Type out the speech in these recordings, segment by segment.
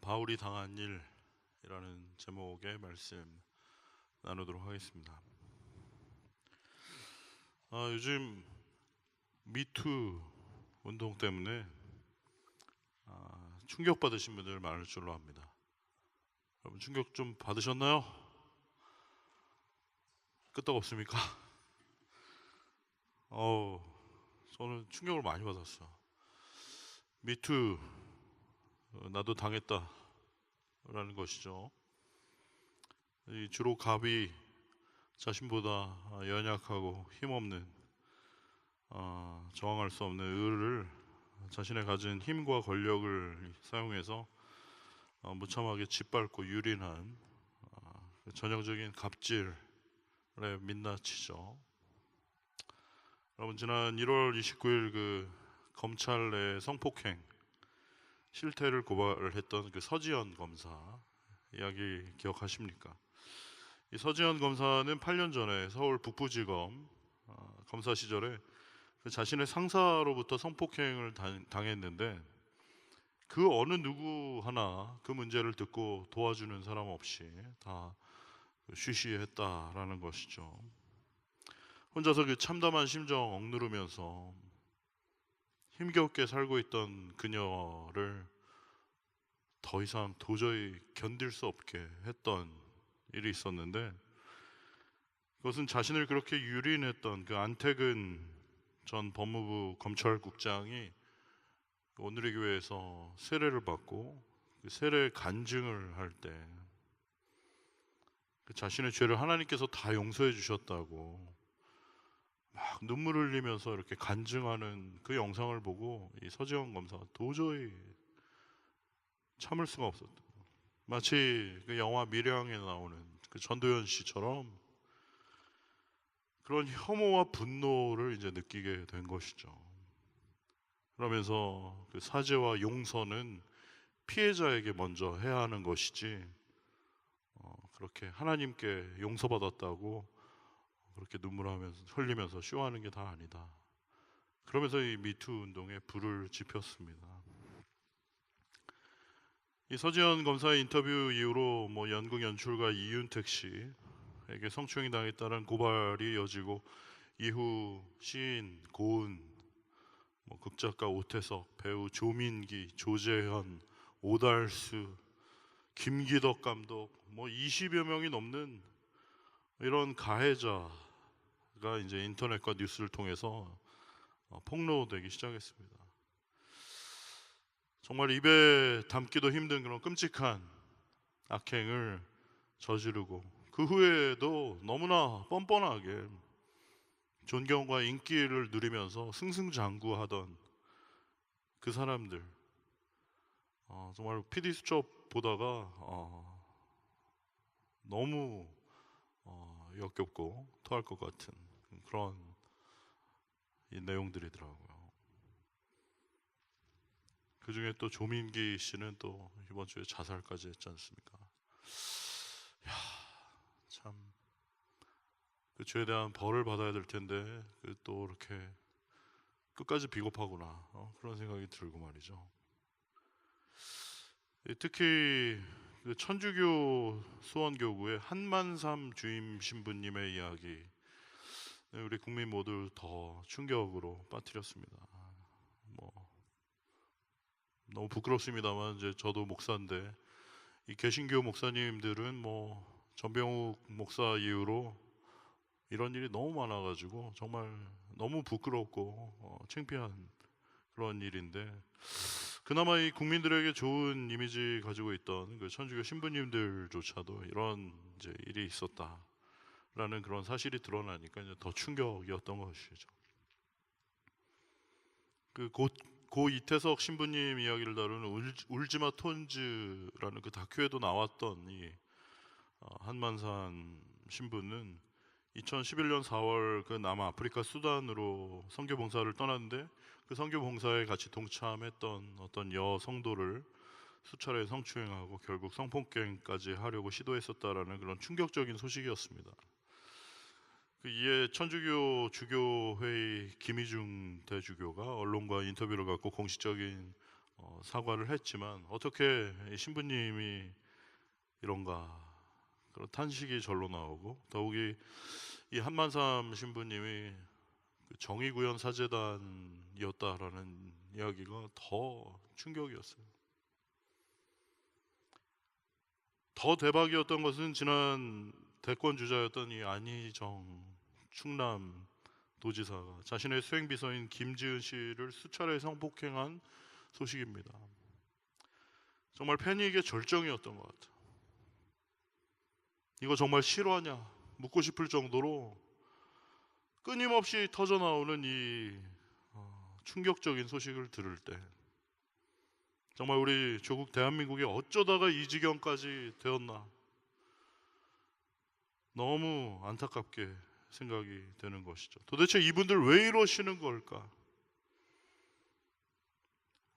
바울이 당한 일이라는 제목의 말씀 나누도록 하겠습니다. 요즘 미투 운동 때문에 충격받으신 분들 많을 줄로 압니다. 여러분 충격 좀 받으셨나요? 끄떡없습니까? 저는 충격을 많이 받았어. 미투 나도 당했다 라는 것이죠. 주로 갑이 자신보다 연약하고 힘없는 저항할 수 없는 을을 자신의 가진 힘과 권력을 사용해서 무참하게 짓밟고 유린한 전형적인 갑질의 민낯이죠. 여러분 지난 1월 29일 검찰 내 성폭행 실태를 고발했던 서지현 검사 이야기 기억하십니까? 이 서지현 검사는 8년 전에 서울 북부지검 검사 시절에 자신의 상사로부터 성폭행을 당했는데 그 어느 누구 하나 그 문제를 듣고 도와주는 사람 없이 다 쉬쉬했다라는 것이죠. 혼자서 참담한 심정 억누르면서 힘겹게 살고 있던 그녀를 더 이상 도저히 견딜 수 없게 했던 일이 있었는데, 그것은 자신을 그렇게 유린했던 안태근 전 법무부 검찰국장이 오늘의 교회에서 세례를 받고 세례 간증을 할 때 자신의 죄를 하나님께서 다 용서해 주셨다고 막 눈물 흘리면서 이렇게 간증하는 그 영상을 보고 이 서지현 검사가 도저히 참을 수가 없었다. 마치 영화 미량에 나오는 전도연 씨처럼 그런 혐오와 분노를 이제 느끼게 된 것이죠. 그러면서 사죄와 용서는 피해자에게 먼저 해야 하는 것이지 그렇게 하나님께 용서받았다고 그렇게 흘리면서 쇼하는 게 다 아니다. 그러면서 이 미투 운동에 불을 지폈습니다. 이 서지현 검사의 인터뷰 이후로 연극 연출가 이윤택 씨에게 성추행이 당했다는 고발이 이어지고, 이후 시인, 고은, 극작가 오태석, 배우 조민기, 조재현, 오달수, 김기덕 감독 20여 명이 넘는 이런 가해자가 이제 인터넷과 뉴스를 통해서 폭로되기 시작했습니다. 정말 입에 담기도 힘든 그런 끔찍한 악행을 저지르고 그 후에도 너무나 뻔뻔하게 존경과 인기를 누리면서 승승장구하던 그 사람들, 정말 PD 수첩 보다가 너무 역겹고 토할 것 같은 그런 이 내용들이더라고요. 그 중에 또 조민기 씨는 또 이번 주에 자살까지 했지 않습니까? 참, 그 죄에 대한 벌을 받아야 될 텐데 또 이렇게 끝까지 비겁하구나 그런 생각이 들고 말이죠. 특히 천주교 수원교구의 한만삼 주임 신부님의 이야기, 우리 국민 모두 더 충격으로 빠뜨렸습니다. 너무 부끄럽습니다만 이제 저도 목사인데 이 개신교 목사님들은 전병욱 목사 이후로 이런 일이 너무 많아가지고 정말 너무 부끄럽고 창피한 그런 일인데, 그나마 이 국민들에게 좋은 이미지 가지고 있던 천주교 신부님들조차도 이런 이제 일이 있었다라는 그런 사실이 드러나니까 이제 더 충격이었던 것이죠. 고 이태석 신부님 이야기를 다루는 울지마 톤즈라는 다큐에도 나왔던 이 한만산 신부는 2011년 4월 남아프리카 수단으로 선교 봉사를 떠났는데, 그 선교 봉사에 같이 동참했던 어떤 여성도를 수차례 성추행하고 결국 성폭행까지 하려고 시도했었다라는 그런 충격적인 소식이었습니다. 이에 천주교 주교회의 김희중 대주교가 언론과 인터뷰를 갖고 공식적인 사과를 했지만 어떻게 이 신부님이 이런가 그런 탄식이 절로 나오고, 더욱이 이 한만삼 신부님이 그 정의구현 사제단이었다라는 이야기가 더 충격이었어요. 더 대박이었던 것은 지난 대권 주자였던 이 안희정 충남 도지사가 자신의 수행비서인 김지은 씨를 수차례 성폭행한 소식입니다. 정말 패닉의 절정이었던 것 같아요. 이거 정말 실화냐 묻고 싶을 정도로 끊임없이 터져나오는 이 충격적인 소식을 들을 때 정말 우리 조국 대한민국이 어쩌다가 이 지경까지 되었나 너무 안타깝게 생각이 되는 것이죠. 도대체 이분들 왜 이러시는 걸까?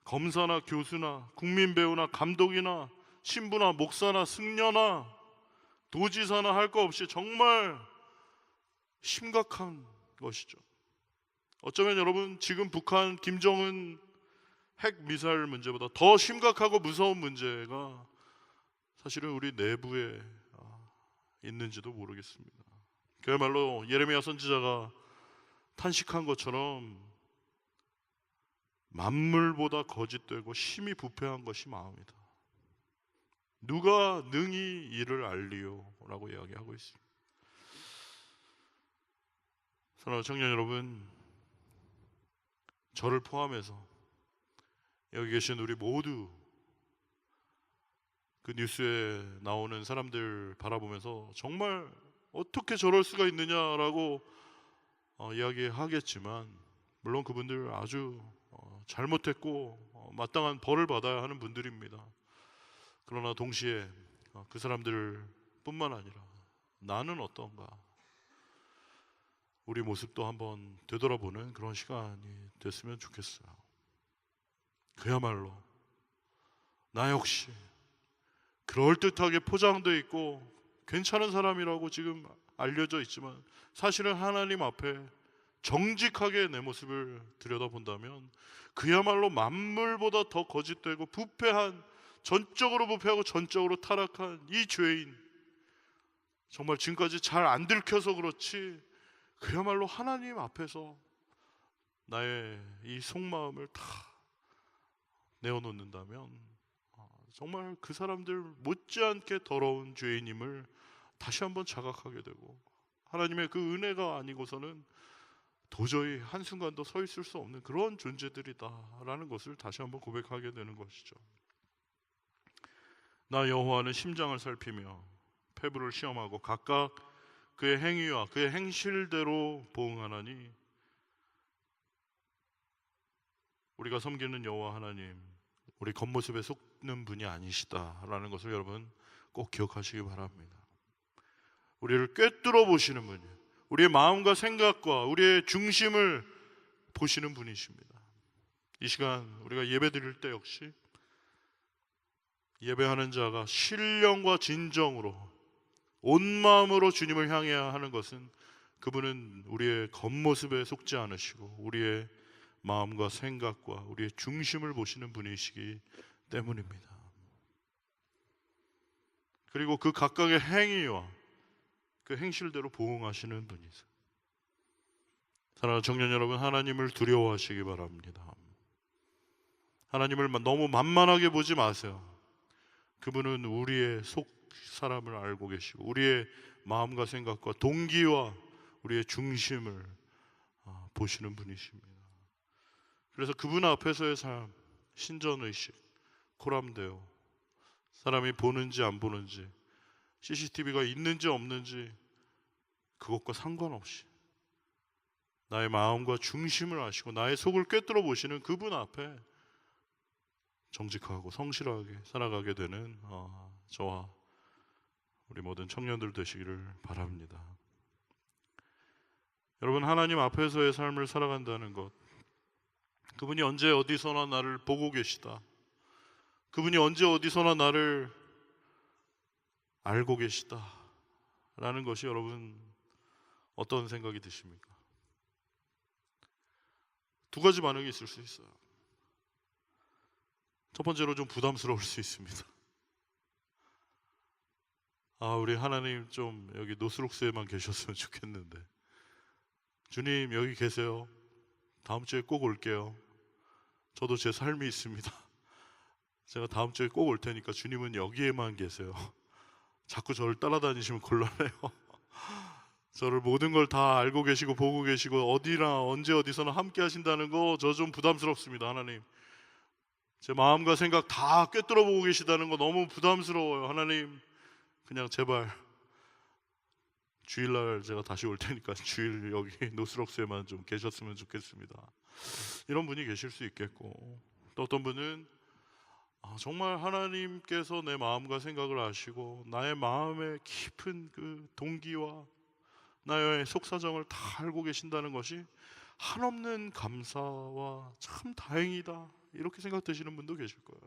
검사나 교수나 국민배우나 감독이나 신부나 목사나 승려나 도지사나 할 거 없이 정말 심각한 것이죠. 어쩌면 여러분 지금 북한 김정은 핵 미사일 문제보다 더 심각하고 무서운 문제가 사실은 우리 내부에 있는지도 모르겠습니다. 그야말로 예레미야 선지자가 탄식한 것처럼 만물보다 거짓되고 심히 부패한 것이 마음이다. 누가 능히 이를 알리요? 라고 이야기하고 있습니다. 사랑하는 청년 여러분, 저를 포함해서 여기 계신 우리 모두 그 뉴스에 나오는 사람들 바라보면서 정말 어떻게 저럴 수가 있느냐라고 이야기하겠지만, 물론 그분들 아주 잘못했고 마땅한 벌을 받아야 하는 분들입니다. 그러나 동시에 그 사람들 뿐만 아니라 나는 어떤가, 우리 모습도 한번 되돌아보는 그런 시간이 됐으면 좋겠어요. 그야말로 나 역시 그럴듯하게 포장되어 있고 괜찮은 사람이라고 지금 알려져 있지만 사실은 하나님 앞에 정직하게 내 모습을 들여다본다면 그야말로 만물보다 더 거짓되고 부패한, 전적으로 부패하고 전적으로 타락한 이 죄인, 정말 지금까지 잘 안 들켜서 그렇지 그야말로 하나님 앞에서 나의 이 속마음을 다 내어놓는다면 정말 그 사람들 못지않게 더러운 죄인임을 다시 한번 자각하게 되고, 하나님의 그 은혜가 아니고서는 도저히 한순간도 서 있을 수 없는 그런 존재들이다라는 것을 다시 한번 고백하게 되는 것이죠. 나 여호와는 심장을 살피며 폐부를 시험하고 각각 그의 행위와 그의 행실대로 보응하나니, 우리가 섬기는 여호와 하나님, 우리 겉모습에 속는 분이 아니시다라는 것을 여러분 꼭 기억하시기 바랍니다. 우리를 꿰뚫어 보시는 분이에요. 우리의 마음과 생각과 우리의 중심을 보시는 분이십니다. 이 시간 우리가 예배 드릴 때 역시 예배하는 자가 신령과 진정으로 온 마음으로 주님을 향해야 하는 것은, 그분은 우리의 겉모습에 속지 않으시고 우리의 마음과 생각과 우리의 중심을 보시는 분이시기 때문입니다. 그리고 그 각각의 행위와 그 행실대로 보응하시는 분이세요. 사랑하는 청년 여러분, 하나님을 두려워하시기 바랍니다. 하나님을 너무 만만하게 보지 마세요. 그분은 우리의 속 사람을 알고 계시고 우리의 마음과 생각과 동기와 우리의 중심을 보시는 분이십니다. 그래서 그분 앞에서의 삶, 신전의식, 코람데오, 사람이 보는지 안 보는지, CCTV가 있는지 없는지 그것과 상관없이 나의 마음과 중심을 아시고 나의 속을 꿰뚫어 보시는 그분 앞에 정직하고 성실하게 살아가게 되는 저와 우리 모든 청년들 되시기를 바랍니다. 여러분, 하나님 앞에서의 삶을 살아간다는 것, 그분이 언제 어디서나 나를 보고 계시다, 그분이 언제 어디서나 나를 알고 계시다 라는 것이 여러분 어떤 생각이 드십니까? 두 가지 반응이 있을 수 있어요. 첫 번째로 좀 부담스러울 수 있습니다. 우리 하나님 좀 여기 노스록스에만 계셨으면 좋겠는데. 주님 여기 계세요. 다음 주에 꼭 올게요. 저도 제 삶이 있습니다. 제가 다음 주에 꼭 올 테니까 주님은 여기에만 계세요. 자꾸 저를 따라다니시면 곤란해요. 저를 모든 걸 다 알고 계시고 보고 계시고 어디나 언제 어디서나 함께 하신다는 거 저 좀 부담스럽습니다. 하나님, 제 마음과 생각 다 꿰뚫어 보고 계시다는 거 너무 부담스러워요. 하나님, 그냥 제발 주일날 제가 다시 올 테니까 주일 여기 노스록스에만 좀 계셨으면 좋겠습니다. 이런 분이 계실 수 있겠고, 또 어떤 분은 정말 하나님께서 내 마음과 생각을 아시고 나의 마음의 깊은 그 동기와 나의 속사정을 다 알고 계신다는 것이 한없는 감사와 참 다행이다, 이렇게 생각되시는 분도 계실 거예요.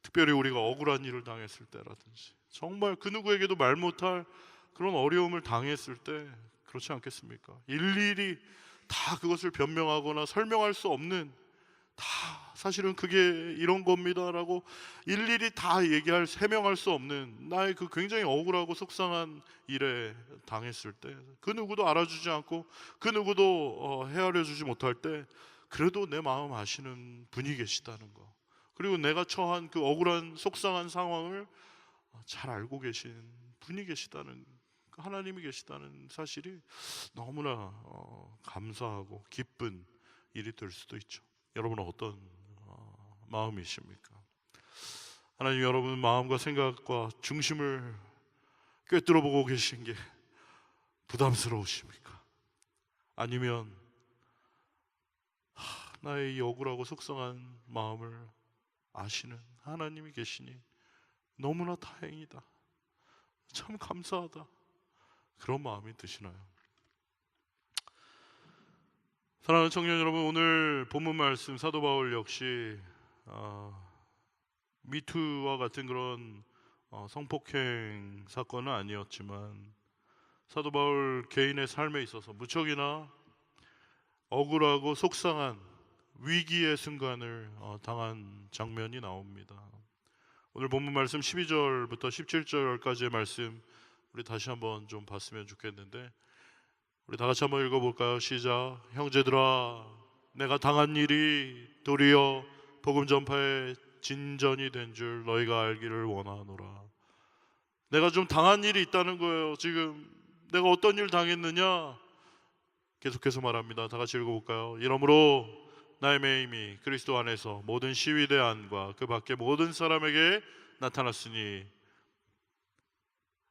특별히 우리가 억울한 일을 당했을 때라든지 정말 그 누구에게도 말 못할 그런 어려움을 당했을 때, 그렇지 않겠습니까? 일일이 다 그것을 변명하거나 설명할 수 없는, 다 사실은 그게 이런 겁니다라고 일일이 다 얘기할, 해명할 수 없는 나의 그 굉장히 억울하고 속상한 일에 당했을 때, 그 누구도 알아주지 않고 그 누구도 헤아려 주지 못할 때, 그래도 내 마음 아시는 분이 계시다는 거, 그리고 내가 처한 그 억울한 속상한 상황을 잘 알고 계신 분이 계시다는, 하나님이 계시다는 사실이 너무나 감사하고 기쁜 일이 될 수도 있죠. 여러분은 어떤 마음이십니까? 하나님, 여러분 마음과 생각과 중심을 꿰뚫어 보고 계신 게 부담스러우십니까? 아니면 나의 이 억울하고 속상한 마음을 아시는 하나님이 계시니 너무나 다행이다, 참 감사하다, 그런 마음이 드시나요? 사랑하는 청년 여러분, 오늘 본문 말씀 사도 바울 역시 미투와 같은 그런 성폭행 사건은 아니었지만 사도 바울 개인의 삶에 있어서 무척이나 억울하고 속상한 위기의 순간을 당한 장면이 나옵니다. 오늘 본문 말씀 12절부터 17절까지의 말씀 우리 다시 한번 좀 봤으면 좋겠는데, 우리 다 같이 한번 읽어볼까요? 시작. 형제들아, 내가 당한 일이 도리어 복음 전파의 진전이 된 줄 너희가 알기를 원하노라. 내가 좀 당한 일이 있다는 거예요. 지금 내가 어떤 일 당했느냐? 계속해서 말합니다. 다 같이 읽어볼까요? 이러므로 나의 매임이 그리스도 안에서 모든 시위대 안과 그 밖에 모든 사람에게 나타났으니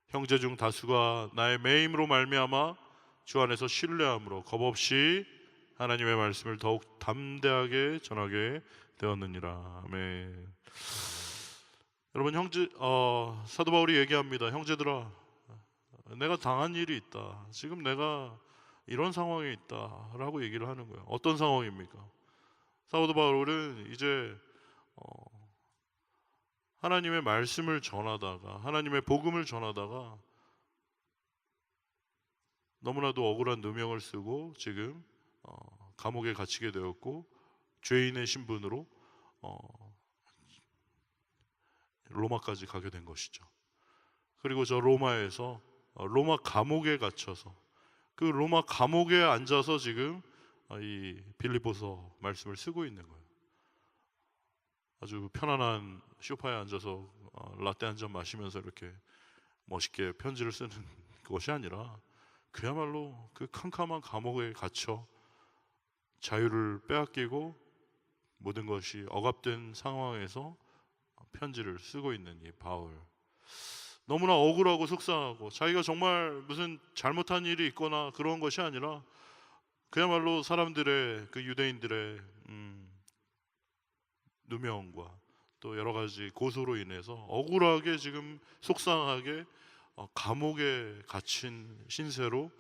형제 중 다수가 나의 매임으로 말미암아 주 안에서 신뢰함으로 겁없이 하나님의 말씀을 더욱 담대하게 전하게 되었느니라. 아멘. 여러분, 사도 바울이 얘기합니다. 형제들아, 내가 당한 일이 있다. 지금 내가 이런 상황에 있다라고 얘기를 하는 거예요. 어떤 상황입니까? 사도 바울은 이제 하나님의 말씀을 전하다가, 하나님의 복음을 전하다가 너무나도 억울한 누명을 쓰고 지금 감옥에 갇히게 되었고 죄인의 신분으로 로마까지 가게 된 것이죠. 그리고 저 로마에서 로마 감옥에 갇혀서 그 로마 감옥에 앉아서 지금 이 빌립보서 말씀을 쓰고 있는 거예요. 아주 편안한 소파에 앉아서 라떼 한 잔 마시면서 이렇게 멋있게 편지를 쓰는 것이 아니라 그야말로 그 캄캄한 감옥에 갇혀 자유를 빼앗기고 모든 것이 억압된 상황에서 편지를 쓰고 있는 이 바울, 너무나 억울하고 속상하고 자기가 정말 무슨 잘못한 일이 있거나 그런 것이 아니라 그야말로 사람들의, 그 유대인들의 누명과 또 여러 가지 고소로 인해서 억울하게 지금 속상하게 감옥에 갇힌 신세로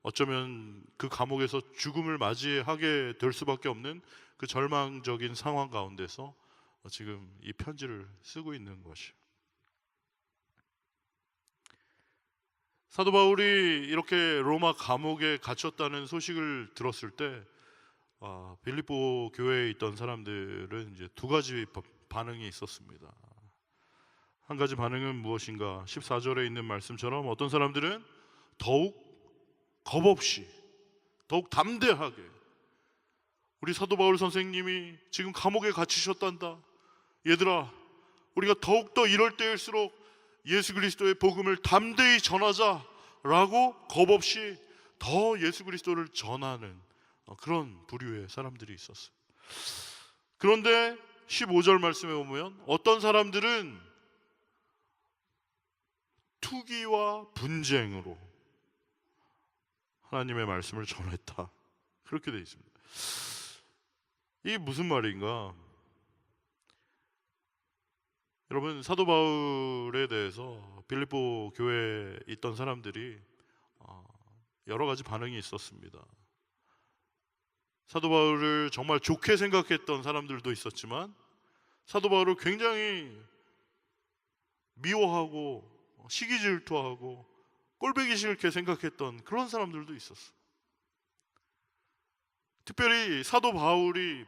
어쩌면 그 감옥에서 죽음을 맞이하게 될 수밖에 없는 그 절망적인 상황 가운데서 지금 이 편지를 쓰고 있는 것이에요. 사도 바울이 이렇게 로마 감옥에 갇혔다는 소식을 들었을 때 빌립보 교회에 있던 사람들은 이제 두 가지 반응이 있었습니다. 한 가지 반응은 무엇인가? 14절에 있는 말씀처럼 어떤 사람들은 더욱 겁없이, 더욱 담대하게, 우리 사도 바울 선생님이 지금 감옥에 갇히셨단다, 얘들아 우리가 더욱더 이럴 때일수록 예수 그리스도의 복음을 담대히 전하자라고 겁없이 더 예수 그리스도를 전하는 그런 부류의 사람들이 있었어요. 그런데 15절 말씀에 보면 어떤 사람들은 투기와 분쟁으로 하나님의 말씀을 전했다, 그렇게 되어 있습니다. 이게 무슨 말인가? 여러분, 사도 바울에 대해서 빌립보 교회에 있던 사람들이 여러 가지 반응이 있었습니다. 사도 바울을 정말 좋게 생각했던 사람들도 있었지만 사도 바울을 굉장히 미워하고 시기 질투하고 꼴보기 싫게 생각했던 그런 사람들도 있었어요. 특별히 사도 바울이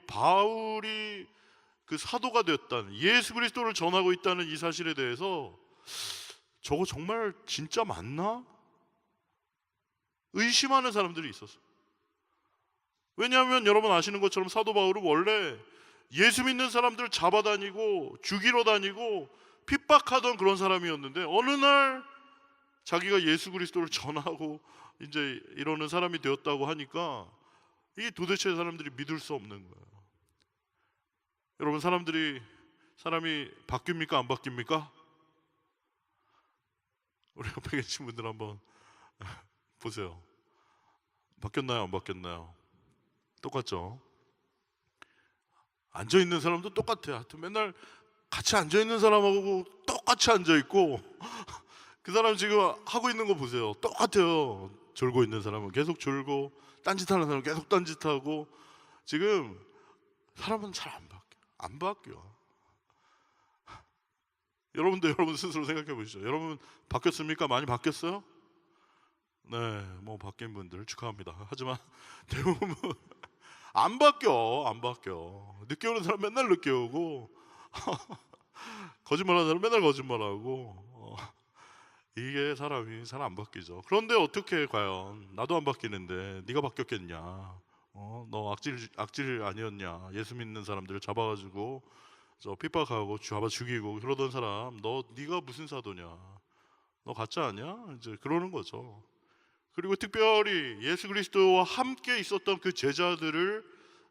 그 사도가 되었다는, 예수 그리스도를 전하고 있다는 이 사실에 대해서 저거 정말 진짜 맞나? 의심하는 사람들이 있었어요. 왜냐하면 여러분 아시는 것처럼 사도 바울은 원래 예수 믿는 사람들 잡아다니고 죽이러 다니고 핍박하던 그런 사람이었는데 어느 날 자기가 예수 그리스도를 전하고 이제 이러는 사람이 되었다고 하니까 이게 도대체 사람들이 믿을 수 없는 거예요. 여러분, 사람이 바뀝니까 안 바뀝니까? 우리 옆에 계신 분들 한번 보세요. 바뀌었나요 안 바뀌었나요? 똑같죠? 앉아있는 사람도 똑같아요. 하여튼 맨날 같이 앉아있는 사람하고 똑같이 앉아있고 그 사람 지금 하고 있는 거 보세요. 똑같아요. 졸고 있는 사람은 계속 졸고, 딴짓하는 사람은 계속 딴짓하고. 지금 사람은 잘 안 바뀌어. 여러분도 여러분 스스로 생각해 보시죠. 여러분 바뀌었습니까? 많이 바뀌었어요? 네, 뭐 바뀐 분들 축하합니다. 하지만 대부분 안 바뀌어. 늦게 오는 사람 맨날 늦게 오고 거짓말하는 사람 맨날 거짓말하고. 이게 사람이 잘 안 바뀌죠. 그런데 어떻게 과연 나도 안 바뀌는데 네가 바뀌었겠냐? 너 악질 아니었냐? 예수 믿는 사람들을 잡아가지고 저 핍박하고 잡아 죽이고 그러던 사람, 네가 무슨 사도냐? 너 가짜 아니야? 이제 그러는 거죠. 그리고 특별히 예수 그리스도와 함께 있었던 그 제자들을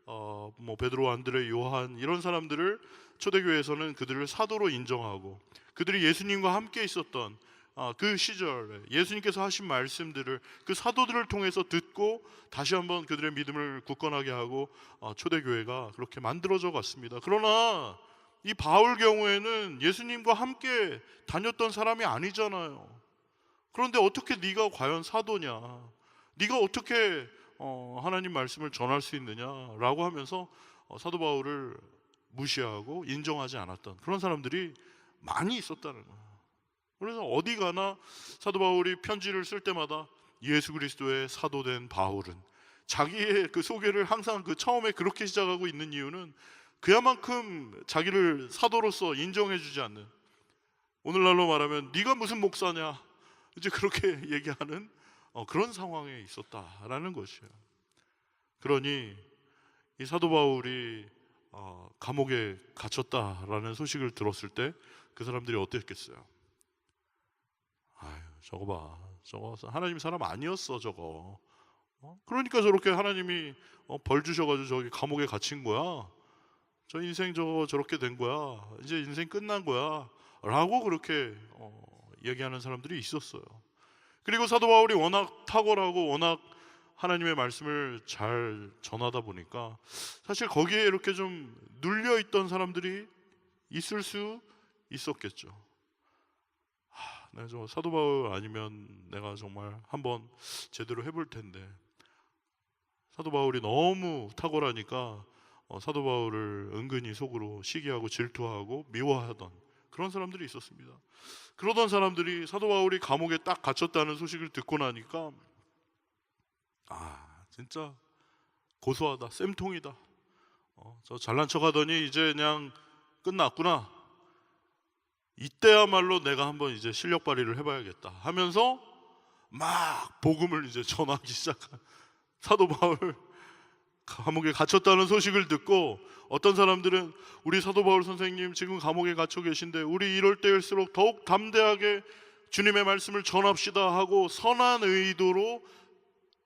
뭐 베드로, 안드레, 요한 이런 사람들을 초대교회에서는 그들을 사도로 인정하고, 그들이 예수님과 함께 있었던 그 시절에 예수님께서 하신 말씀들을 그 사도들을 통해서 듣고 다시 한번 그들의 믿음을 굳건하게 하고 초대교회가 그렇게 만들어져 갔습니다. 그러나 이 바울 경우에는 예수님과 함께 다녔던 사람이 아니잖아요. 그런데 어떻게 네가 과연 사도냐? 네가 어떻게 하나님 말씀을 전할 수 있느냐라고 하면서 사도 바울을 무시하고 인정하지 않았던 그런 사람들이 많이 있었다는 거예요. 그래서 어디 가나 사도 바울이 편지를 쓸 때마다 예수 그리스도의 사도된 바울은, 자기의 그 소개를 항상 그 처음에 그렇게 시작하고 있는 이유는 그야만큼 자기를 사도로서 인정해주지 않는, 오늘날로 말하면 네가 무슨 목사냐 이제 그렇게 얘기하는 그런 상황에 있었다라는 것이에요. 그러니 이 사도 바울이 감옥에 갇혔다라는 소식을 들었을 때 그 사람들이 어땠겠어요? 아유, 저거 봐, 저거 하나님 사람 아니었어 저거. 그러니까 저렇게 하나님이 벌 주셔가지고 저기 감옥에 갇힌 거야. 저 인생 저렇게 된 거야. 이제 인생 끝난 거야 라고 그렇게 얘기하는 사람들이 있었어요. 그리고 사도 바울이 워낙 탁월하고 워낙 하나님의 말씀을 잘 전하다 보니까 사실 거기에 이렇게 좀 눌려있던 사람들이 있을 수 있었겠죠. 저 사도 바울 아니면 내가 정말 한번 제대로 해볼 텐데. 사도 바울이 너무 탁월하니까 사도 바울을 은근히 속으로 시기하고 질투하고 미워하던 그런 사람들이 있었습니다. 그러던 사람들이 사도 바울이 감옥에 딱 갇혔다는 소식을 듣고 나니까 진짜 고소하다, 쌤통이다. 저 잘난 척하더니 이제 그냥 끝났구나. 이때야말로 내가 한번 이제 실력 발휘를 해봐야겠다 하면서 막 복음을 이제 전하기 시작한 사도 바울, 감옥에 갇혔다는 소식을 듣고 어떤 사람들은 우리 사도 바울 선생님 지금 감옥에 갇혀 계신데 우리 이럴 때일수록 더욱 담대하게 주님의 말씀을 전합시다 하고 선한 의도로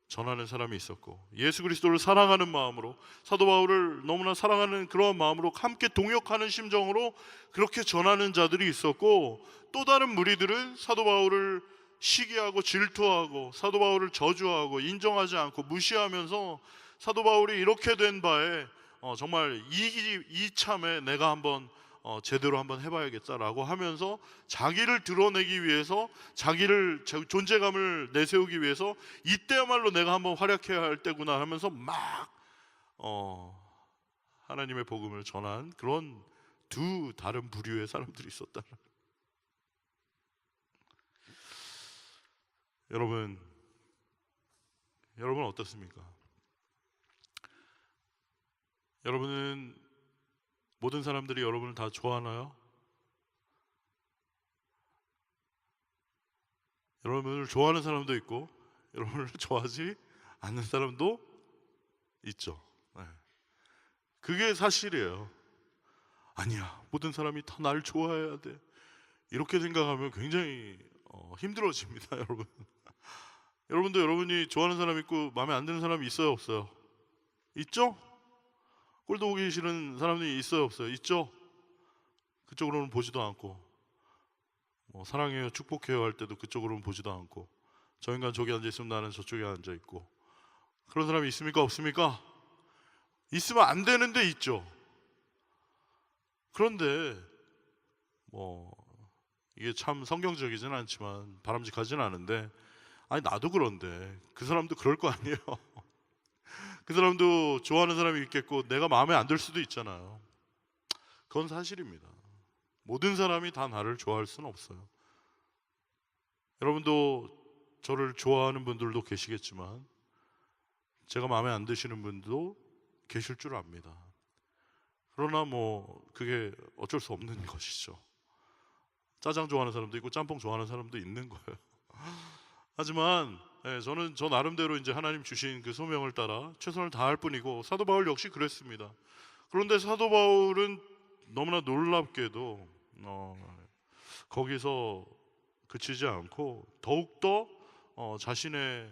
전하는 사람이 있었고, 예수 그리스도를 사랑하는 마음으로, 사도 바울을 너무나 사랑하는 그러한 마음으로 함께 동역하는 심정으로 그렇게 전하는 자들이 있었고, 또 다른 무리들은 사도 바울을 시기하고 질투하고 사도 바울을 저주하고 인정하지 않고 무시하면서 사도 바울이 이렇게 된 바에 정말 이참에 내가 한번 제대로 한번 해봐야겠다라고 하면서 자기를 드러내기 위해서, 자기를 존재감을 내세우기 위해서 이때야말로 내가 한번 활약해야 할 때구나 하면서 막 하나님의 복음을 전한 그런 두 다른 부류의 사람들이 있었다. 여러분 어떻습니까? 여러분은 모든 사람들이 여러분을 다 좋아하나요? 여러분을 좋아하는 사람도 있고 여러분을 좋아하지 않는 사람도 있죠. 네. 그게 사실이에요. 아니야, 모든 사람이 다 날 좋아해야 돼, 이렇게 생각하면 굉장히 힘들어집니다. 여러분, 여러분도 여러분이 좋아하는 사람 있고 마음에 안 드는 사람이 있어요, 없어요? 있죠? 꼴도 보기 싫은 사람들이 있어요, 없어요? 있죠? 그쪽으로는 보지도 않고, 사랑해요, 축복해요 할 때도 그쪽으로는 보지도 않고, 저 인간 저기 앉아있으면 나는 저쪽에 앉아있고, 그런 사람이 있습니까, 없습니까? 있으면 안 되는데 있죠. 그런데 이게 참 성경적이진 않지만 바람직하진 않은데, 아니 나도 그런데 그 사람도 그럴 거 아니에요. 그 사람도 좋아하는 사람이 있겠고 내가 마음에 안 들 수도 있잖아요. 그건 사실입니다. 모든 사람이 다 나를 좋아할 수는 없어요. 여러분도 저를 좋아하는 분들도 계시겠지만 제가 마음에 안 드시는 분도 계실 줄 압니다. 그러나 그게 어쩔 수 없는 것이죠. 짜장 좋아하는 사람도 있고 짬뽕 좋아하는 사람도 있는 거예요. 하지만 저는 저 나름대로 이제 하나님 주신 그 소명을 따라 최선을 다할 뿐이고, 사도 바울 역시 그랬습니다. 그런데 사도 바울은 너무나 놀랍게도 거기서 그치지 않고 더욱더 자신의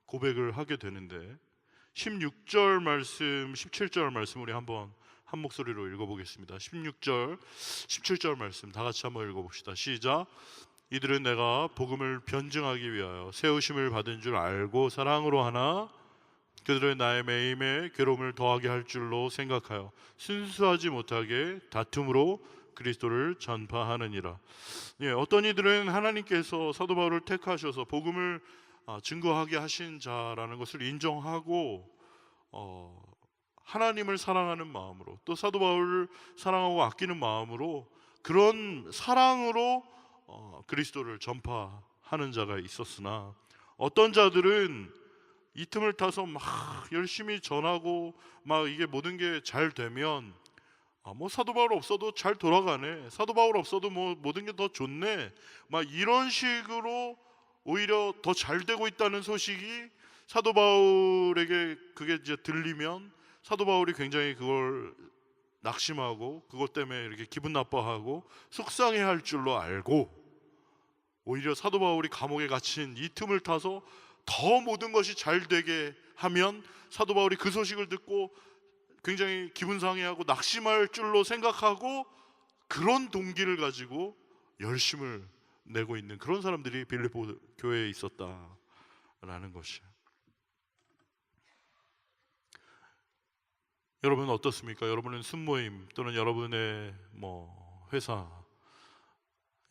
고백을 하게 되는데, 16절 말씀, 17절 말씀 우리 한번 한 목소리로 읽어보겠습니다. 16절, 17절 말씀 다 같이 한번 읽어봅시다. 시작. 이들은 내가 복음을 변증하기 위하여 세우심을 받은 줄 알고 사랑으로 하나 그들은 나의 매임에 괴로움을 더하게 할 줄로 생각하여 순수하지 못하게 다툼으로 그리스도를 전파하느니라. 어떤 이들은 하나님께서 사도 바울을 택하셔서 복음을 증거하게 하신 자라는 것을 인정하고 하나님을 사랑하는 마음으로, 또 사도 바울을 사랑하고 아끼는 마음으로, 그런 사랑으로 그리스도를 전파하는 자가 있었으나, 어떤 자들은 이 틈을 타서 막 열심히 전하고 막 이게 모든 게 잘 되면 사도 바울 없어도 잘 돌아가네, 사도 바울 없어도 모든 게 더 좋네, 막 이런 식으로 오히려 더 잘 되고 있다는 소식이 사도 바울에게 그게 이제 들리면 사도 바울이 굉장히 그걸 낙심하고 그것 때문에 이렇게 기분 나빠하고 속상해할 줄로 알고, 오히려 사도 바울이 감옥에 갇힌 이 틈을 타서 더 모든 것이 잘 되게 하면 사도 바울이 그 소식을 듣고 굉장히 기분 상해하고 낙심할 줄로 생각하고, 그런 동기를 가지고 열심을 내고 있는 그런 사람들이 빌립보 교회에 있었다라는 것이에요. 여러분은 어떻습니까? 여러분은 순모임 또는 여러분의 회사,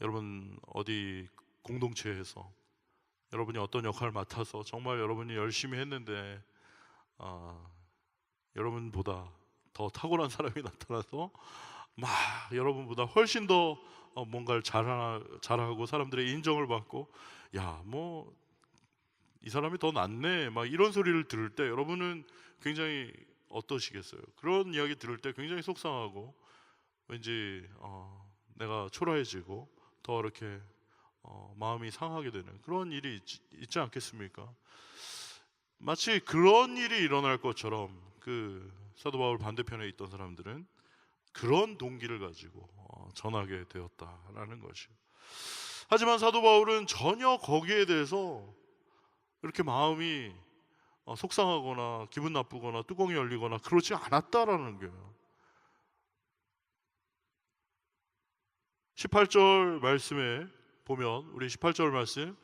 여러분 어디 공동체에서 여러분이 어떤 역할을 맡아서 정말 여러분이 열심히 했는데 여러분보다 더 탁월한 사람이 나타나서 막 여러분보다 훨씬 더 뭔가를 잘하고 사람들의 인정을 받고, 야, 이 사람이 더 낫네, 막 이런 소리를 들을 때 여러분은 굉장히 어떠시겠어요? 그런 이야기 들을 때 굉장히 속상하고 왠지 내가 초라해지고 더 이렇게 마음이 상하게 되는 그런 일이 있지 않겠습니까? 마치 그런 일이 일어날 것처럼 그 사도 바울 반대편에 있던 사람들은 그런 동기를 가지고 전하게 되었다라는 것이요. 하지만 사도 바울은 전혀 거기에 대해서 이렇게 마음이 속상하거나 기분 나쁘거나 뚜껑이 열리거나 그러지 않았다라는 거예요. 18절 말씀에 보면 우리 18절 말씀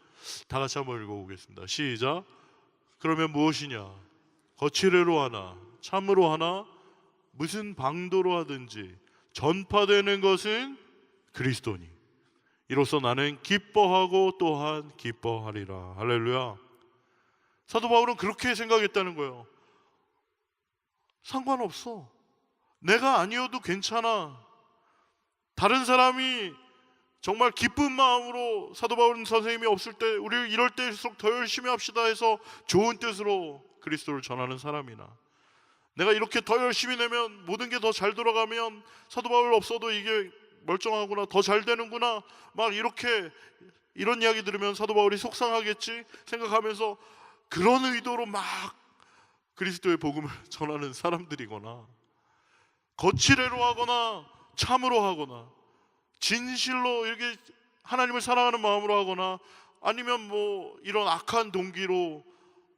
다 같이 한번 읽어보겠습니다. 시작. 그러면 무엇이냐? 거칠애로 하나 참으로 하나 무슨 방도로 하든지 전파되는 것은 그리스도니 이로써 나는 기뻐하고 또한 기뻐하리라. 할렐루야. 사도 바울은 그렇게 생각했다는 거예요. 상관없어. 내가 아니어도 괜찮아. 다른 사람이 정말 기쁜 마음으로 사도 바울 선생님이 없을 때 우리 이럴 때일수록 더 열심히 합시다 해서 좋은 뜻으로 그리스도를 전하는 사람이나 내가 이렇게 더 열심히 내면 모든 게 더 잘 돌아가면 사도 바울 없어도 이게 멀쩡하구나 더 잘 되는구나 막 이렇게 이런 이야기 들으면 사도 바울이 속상하겠지 생각하면서 그런 의도로 막 그리스도의 복음을 전하는 사람들이거나 거칠애로 하거나 참으로 하거나 진실로 이렇게 하나님을 사랑하는 마음으로 하거나 아니면 뭐 이런 악한 동기로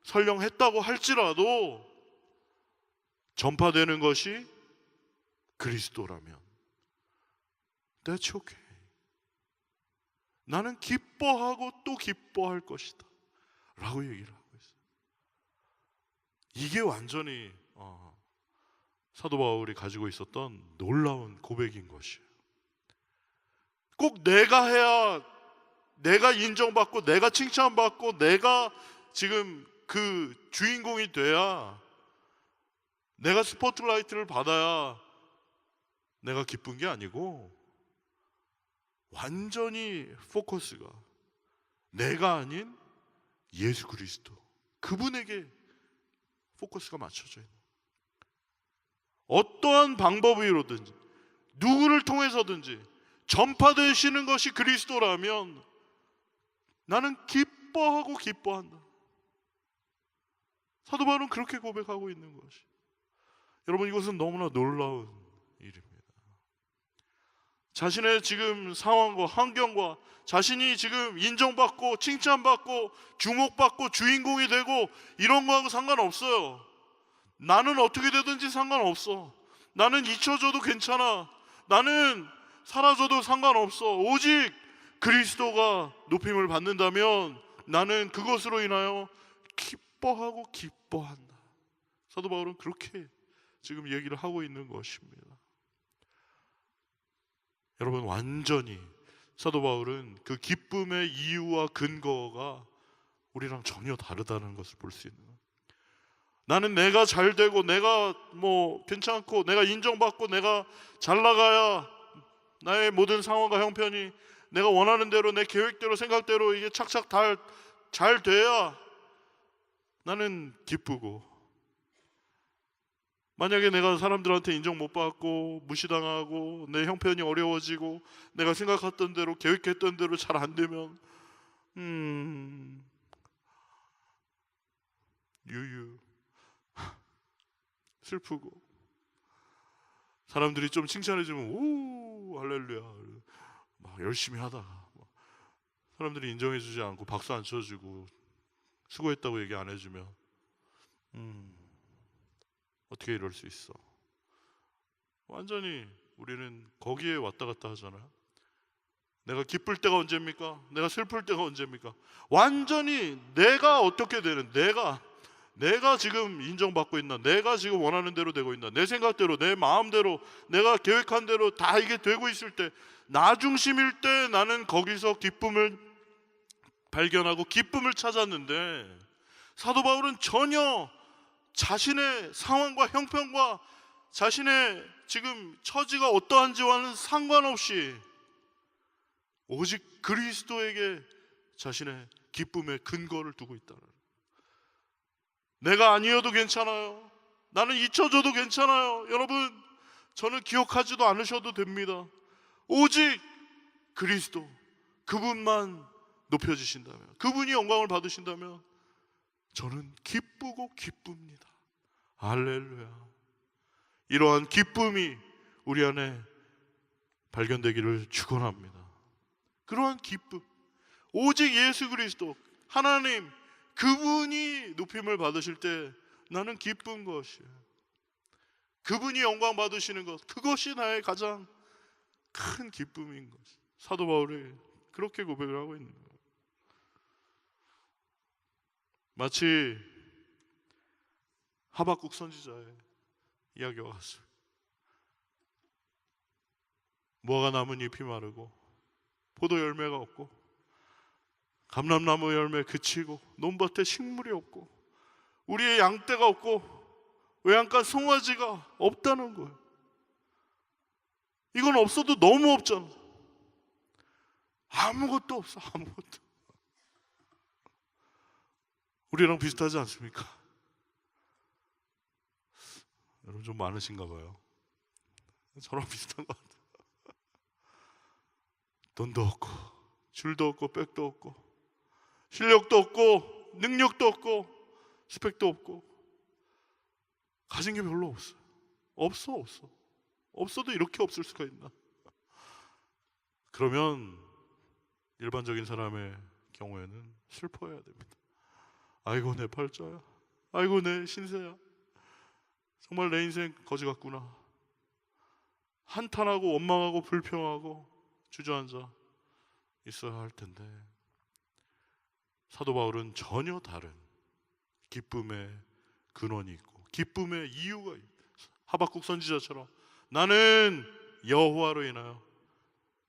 설령 했다고 할지라도 전파되는 것이 그리스도라면 That's okay. 나는 기뻐하고 또 기뻐할 것이다 라고 얘기를 하고 있어요. 이게 완전히 사도 바울이 가지고 있었던 놀라운 고백인 것이에요. 꼭 내가 해야 내가 인정받고 내가 칭찬받고 내가 지금 그 주인공이 돼야 내가 스포트라이트를 받아야 내가 기쁜 게 아니고 완전히 포커스가 내가 아닌 예수 그리스도 그분에게 포커스가 맞춰져 있는 어떠한 방법으로든지 누구를 통해서든지 전파되시는 것이 그리스도라면 나는 기뻐하고 기뻐한다. 사도 바울은 그렇게 고백하고 있는 것이 여러분 이것은 너무나 놀라운 일입니다. 자신의 지금 상황과 환경과 자신이 지금 인정받고 칭찬받고 주목받고 주인공이 되고 이런 거하고 상관없어요. 나는 어떻게 되든지 상관없어. 나는 잊혀져도 괜찮아. 나는 사라져도 상관없어. 오직 그리스도가 높임을 받는다면 나는 그것으로 인하여 기뻐하고 기뻐한다. 사도 바울은 그렇게 지금 얘기를 하고 있는 것입니다. 여러분 완전히 사도 바울은 그 기쁨의 이유와 근거가 우리랑 전혀 다르다는 것을 볼 수 있는 거예요. 나는 내가 잘 되고 내가 뭐 괜찮고 내가 인정받고 내가 잘 나가야 나의 모든 상황과 형편이 내가 원하는 대로 내 계획대로 생각대로 이게 착착 잘 돼야 나는 기쁘고 만약에 내가 사람들한테 인정 못 받고 무시당하고 내 형편이 어려워지고 내가 생각했던 대로 계획했던 대로 잘 안 되면 유유 슬프고 사람들이 좀 칭찬해주면 오 할렐루야 막 열심히 하다가 사람들이 인정해주지 않고 박수 안 쳐주고 수고했다고 얘기 안 해주면 어떻게 이럴 수 있어? 완전히 우리는 거기에 왔다 갔다 하잖아요. 내가 기쁠 때가 언제입니까? 내가 슬플 때가 언제입니까? 완전히 내가 어떻게 되는 내가 지금 인정받고 있나? 내가 지금 원하는 대로 되고 있나? 내 생각대로 내 마음대로 내가 계획한 대로 다 이게 되고 있을 때 나 중심일 때 나는 거기서 기쁨을 발견하고 기쁨을 찾았는데 사도 바울은 전혀 자신의 상황과 형편과 자신의 지금 처지가 어떠한지와는 상관없이 오직 그리스도에게 자신의 기쁨의 근거를 두고 있다는 거예요. 내가 아니어도 괜찮아요. 나는 잊혀져도 괜찮아요. 여러분 저는 기억하지도 않으셔도 됩니다. 오직 그리스도, 그분만 높여지신다면, 그분이 영광을 받으신다면 저는 기쁘고 기쁩니다. 할렐루야. 이러한 기쁨이 우리 안에 발견되기를 축원합니다. 그러한 기쁨, 오직 예수 그리스도 하나님 그분이 높임을 받으실 때 나는 기쁜 것이에요. 그분이 영광 받으시는 것, 그것이 나의 가장 큰 기쁨인 것. 사도 바울이 그렇게 고백을 하고 있는 거예요. 마치 하박국 선지자의 이야기와 같습니다. 무화과 나뭇잎이 마르고 포도 열매가 없고 감람나무 열매 그치고 논밭에 식물이 없고 우리의 양떼가 없고 외양간 송아지가 없다는 거예요. 이건 없어도 너무 없잖아. 아무것도 없어. 아무것도. 우리랑 비슷하지 않습니까? 여러분 좀 많으신가 봐요. 저랑 비슷한 것 같아요. 돈도 없고 줄도 없고 백도 없고 실력도 없고 능력도 없고 스펙도 없고 가진 게 별로 없어요. 없어. 없어도 이렇게 없을 수가 있나? 그러면 일반적인 사람의 경우에는 슬퍼해야 됩니다. 아이고 내 팔자야. 아이고 내 신세야. 정말 내 인생 거지 같구나. 한탄하고 원망하고 불평하고 주저앉아 있어야 할 텐데 사도 바울은 전혀 다른 기쁨의 근원이 있고 기쁨의 이유가 있다. 하박국 선지자처럼 나는 여호와로 인하여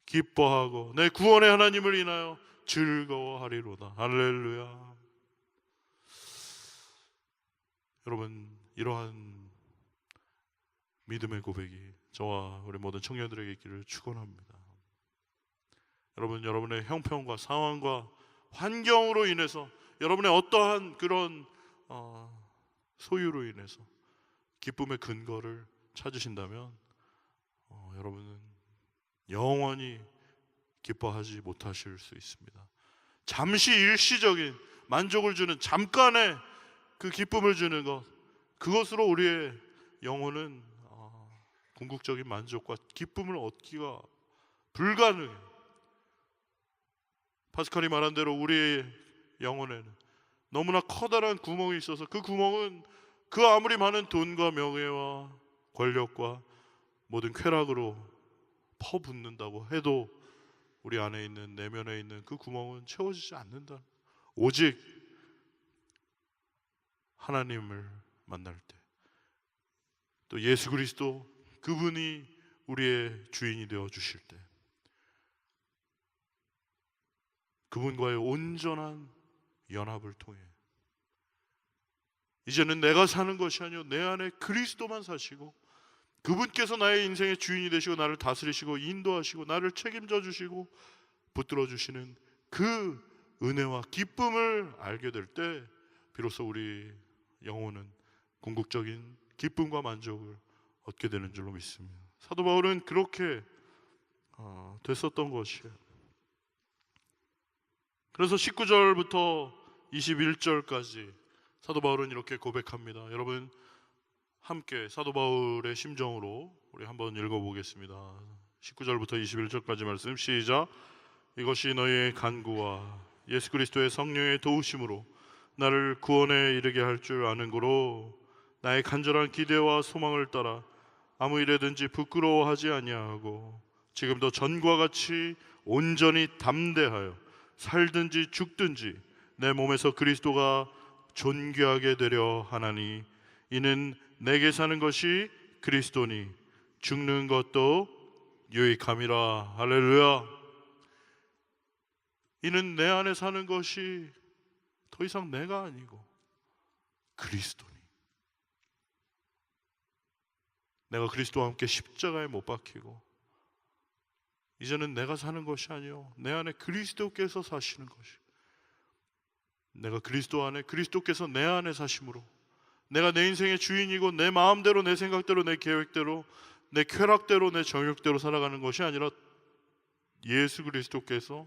기뻐하고 내 구원의 하나님을 인하여 즐거워하리로다. 할렐루야. 여러분 이러한 믿음의 고백이 저와 우리 모든 청년들에게 있기를 축원합니다. 여러분 여러분의 형편과 상황과 환경으로 인해서 여러분의 어떠한 그런 소유로 인해서 기쁨의 근거를 찾으신다면 여러분은 영원히 기뻐하지 못하실 수 있습니다. 잠시 일시적인 만족을 주는 잠깐의 그 기쁨을 주는 것, 그것으로 우리의 영혼은 궁극적인 만족과 기쁨을 얻기가 불가능해요. 파스칼이 말한 대로 우리의 영혼에는 너무나 커다란 구멍이 있어서 그 구멍은 그 아무리 많은 돈과 명예와 권력과 모든 쾌락으로 퍼붓는다고 해도 우리 안에 있는 내면에 있는 그 구멍은 채워지지 않는다. 오직 하나님을 만날 때, 또 예수 그리스도 그분이 우리의 주인이 되어 주실 때, 그분과의 온전한 연합을 통해 이제는 내가 사는 것이 아니요 내 안에 그리스도만 사시고 그분께서 나의 인생의 주인이 되시고 나를 다스리시고 인도하시고 나를 책임져 주시고 붙들어 주시는 그 은혜와 기쁨을 알게 될 때 비로소 우리 영혼은 궁극적인 기쁨과 만족을 얻게 되는 줄로 믿습니다. 사도 바울은 그렇게 됐었던 것이에요. 그래서 19절부터 21절까지 사도 바울은 이렇게 고백합니다. 여러분 함께 사도 바울의 심정으로 우리 한번 읽어보겠습니다. 19절부터 21절까지 말씀 시작. 이것이 너희의 간구와 예수 그리스도의 성령의 도우심으로 나를 구원에 이르게 할 줄 아는 고로 나의 간절한 기대와 소망을 따라 아무 일에든지 부끄러워하지 아니하고 지금도 전과 같이 온전히 담대하여 살든지 죽든지 내 몸에서 그리스도가 존귀하게 되려 하나니 이는 내게 사는 것이 그리스도니 죽는 것도 유익함이라. 할렐루야. 이는 내 안에 사는 것이 더 이상 내가 아니고 그리스도니. 내가 그리스도와 함께 십자가에 못 박히고 이제는 내가 사는 것이 아니요 내 안에 그리스도께서 사시는 것이, 내가 그리스도 안에 그리스도께서 내 안에 사심으로 내가 내 인생의 주인이고 내 마음대로 내 생각대로 내 계획대로 내 쾌락대로 내 정욕대로 살아가는 것이 아니라 예수 그리스도께서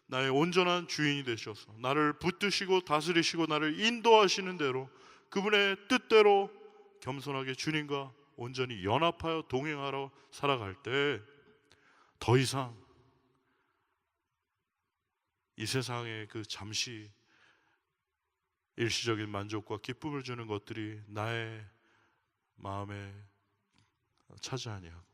나의 온전한 주인이 되셔서 나를 붙드시고 다스리시고 나를 인도하시는 대로 그분의 뜻대로 겸손하게 주님과 온전히 연합하여 동행하러 살아갈 때 더 이상 이 세상의 그 잠시 일시적인 만족과 기쁨을 주는 것들이 나의 마음에 차지 아니하고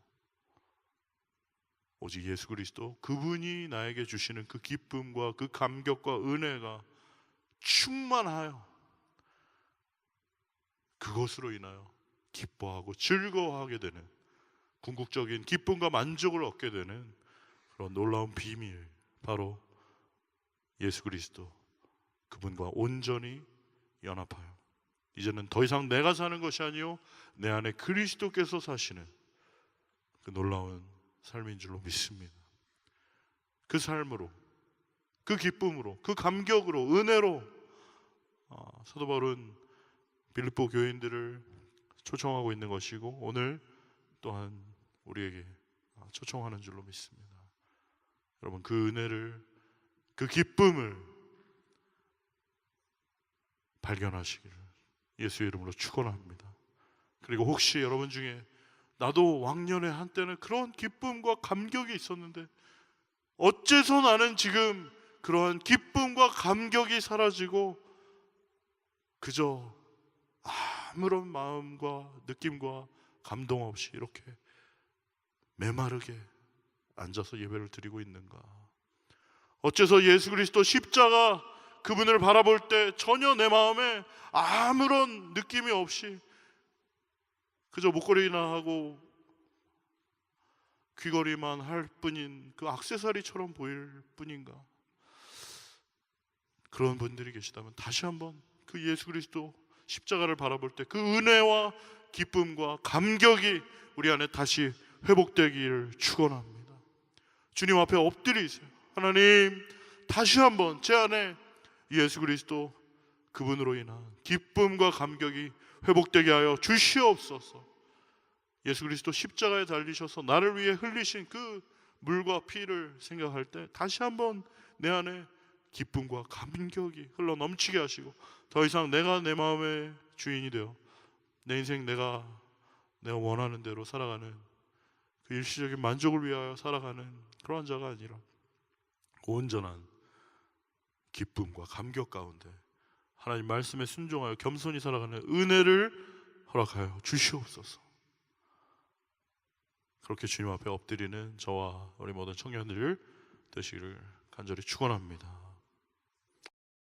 오직 예수 그리스도 그분이 나에게 주시는 그 기쁨과 그 감격과 은혜가 충만하여 그것으로 인하여 기뻐하고 즐거워하게 되는 궁극적인 기쁨과 만족을 얻게 되는 그런 놀라운 비밀, 바로 예수 그리스도 그분과 온전히 연합하여 이제는 더 이상 내가 사는 것이 아니요 내 안에 그리스도께서 사시는 그 놀라운 삶인 줄로 믿습니다. 그 삶으로, 그 기쁨으로, 그 감격으로, 은혜로 사도 바울은 빌립보 교인들을 초청하고 있는 것이고 오늘 또한 우리에게 초청하는 줄로 믿습니다. 여러분, 그 은혜를, 그 기쁨을 발견하시기를 예수의 이름으로 축원합니다. 그리고 혹시 여러분 중에 나도 왕년에 한때는 그런 기쁨과 감격이 있었는데 어째서 나는 지금 그러한 기쁨과 감격이 사라지고 그저 아무런 마음과 느낌과 감동 없이 이렇게 메마르게 앉아서 예배를 드리고 있는가? 어째서 예수 그리스도 십자가 그분을 바라볼 때 전혀 내 마음에 아무런 느낌이 없이 그저 목걸이나 하고 귀걸이만 할 뿐인 그 액세서리처럼 보일 뿐인가? 그런 분들이 계시다면 다시 한번 그 예수 그리스도 십자가를 바라볼 때 그 은혜와 기쁨과 감격이 우리 안에 다시 회복되기를 축원합니다. 주님 앞에 엎드리세요. 하나님, 다시 한번 제 안에 예수 그리스도 그분으로 인한 기쁨과 감격이 회복되게 하여 주시옵소서. 예수 그리스도 십자가에 달리셔서 나를 위해 흘리신 그 물과 피를 생각할 때 다시 한번 내 안에 기쁨과 감격이 흘러 넘치게 하시고 더 이상 내가 내 마음의 주인이 되어 내 인생 내가 원하는 대로 살아가는 그 일시적인 만족을 위하여 살아가는 그러한 자가 아니라 온전한 기쁨과 감격 가운데 하나님 말씀에 순종하여 겸손히 살아가는 은혜를 허락하여 주시옵소서. 그렇게 주님 앞에 엎드리는 저와 우리 모든 청년들 되시기를 간절히 축원합니다.